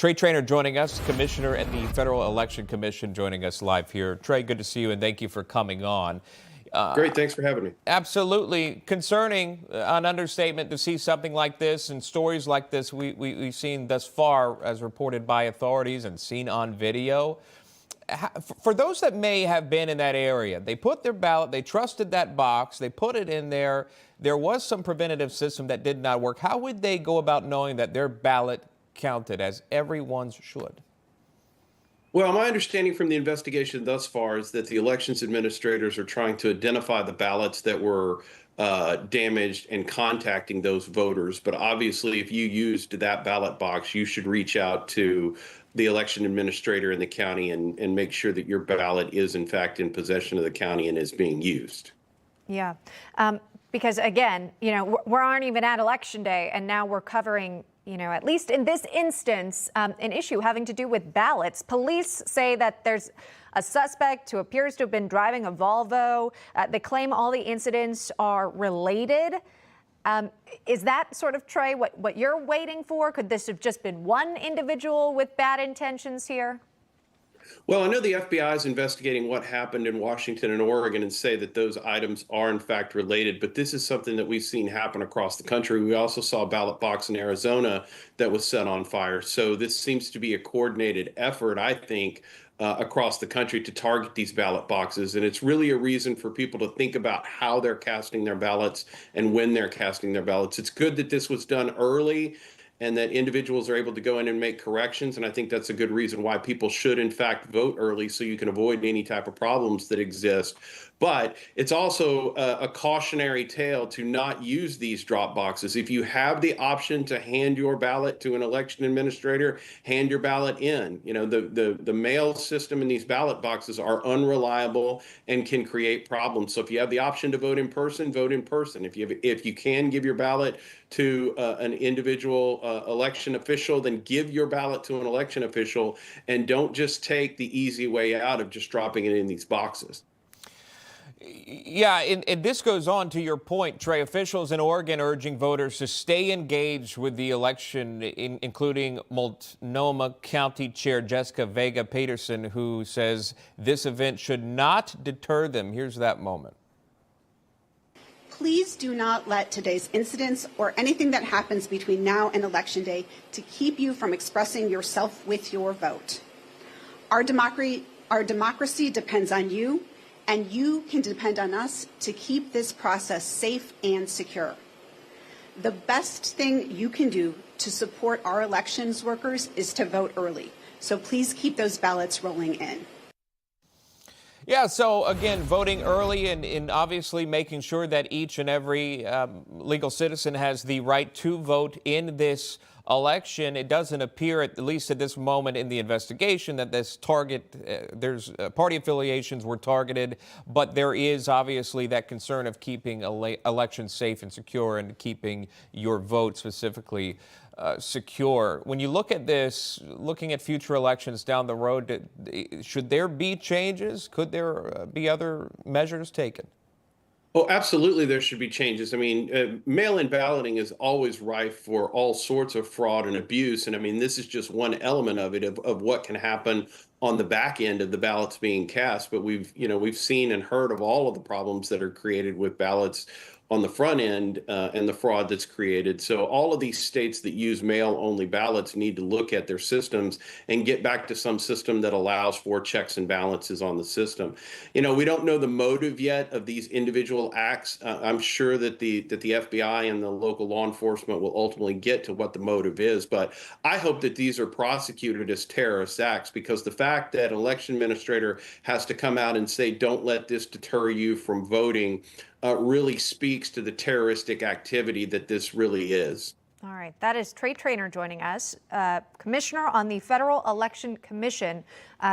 Trey Trainor joining us, commissioner at the Federal Election Commission, joining us live here. Trey, good to see you, and thank you for coming on. Great, thanks for having me. Absolutely concerning, an understatement, to see something like this and stories like this we've seen thus far, as reported by authorities and seen on video. For those that may have been in that area, they put their ballot, they trusted that box, they put it in there. There was some preventative system that did not work. How would they go about knowing that their ballot counted as everyone's should? Well, my understanding from the investigation thus far is that the elections administrators are trying to identify the ballots that were damaged and contacting those voters. But obviously, if you used that ballot box, you should reach out to the election administrator in the county and make sure that your ballot is, in fact, in possession of the county and is being used. Yeah, because again, we aren't even at Election Day, and now we're covering, at least in this instance, an issue having to do with ballots. Police say that there's a suspect who appears to have been driving a Volvo. They claim all the incidents are related. Is that sort of, Trey, what you're waiting for? Could this have just been one individual with bad intentions here? Well, I know the FBI is investigating what happened in Washington and Oregon and say that those items are in fact related, but this is something that we've seen happen across the country. We also saw a ballot box in Arizona that was set on fire. So this seems to be a coordinated effort, I think, across the country to target these ballot boxes. And it's really a reason for people to think about how they're casting their ballots and when they're casting their ballots. It's good that this was done early and that individuals are able to go in and make corrections. And I think that's a good reason why people should, in fact, vote early so you can avoid any type of problems that exist. But it's also a cautionary tale to not use these drop boxes. If you have the option to hand your ballot to an election administrator, hand your ballot in. The mail system in these ballot boxes are unreliable and can create problems. So if you have the option to vote in person, vote in person. If you can give your ballot to an individual election official, then give your ballot to an election official, and don't just take the easy way out of just dropping it in these boxes. Yeah, and this goes on to your point, Trey. Officials in Oregon urging voters to stay engaged with the election, including Multnomah County Chair Jessica Vega Peterson, who says this event should not deter them. Here's that moment. Please do not let today's incidents or anything that happens between now and Election Day to keep you from expressing yourself with your vote. Our democracy depends on you, and you can depend on us to keep this process safe and secure. The best thing you can do to support our elections workers is to vote early. So please keep those ballots rolling in. Yeah, so again, voting early and obviously making sure that each and every legal citizen has the right to vote in this election. It doesn't appear, at least at this moment in the investigation, that this there's party affiliations were targeted, but there is obviously that concern of keeping elections safe and secure and keeping your vote specifically secure. When you look at this, looking at future elections down the road, should there be changes? Could there be other measures taken? Oh, absolutely, there should be changes. I mean, mail-in balloting is always rife for all sorts of fraud and abuse. And I mean, this is just one element of it, of what can happen on the back end of the ballots being cast. But we've seen and heard of all of the problems that are created with ballots on the front end and the fraud that's created. So all of these states that use mail-only ballots need to look at their systems and get back to some system that allows for checks and balances on the system. We don't know the motive yet of these individual acts. I'm sure that the FBI and the local law enforcement will ultimately get to what the motive is. But I hope that these are prosecuted as terrorist acts, because the fact that an election administrator has to come out and say, don't let this deter you from voting, really speaks to the terroristic activity that this really is. All right. That is Trey Trainor joining us, Commissioner on the Federal Election Commission,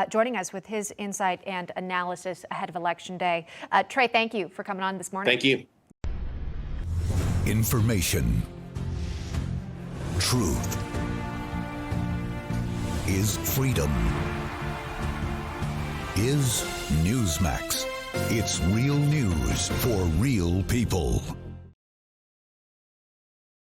joining us with his insight and analysis ahead of Election Day. Trey, thank you for coming on this morning. Thank you. Information. Truth is freedom. Is Newsmax. It's real news for real people.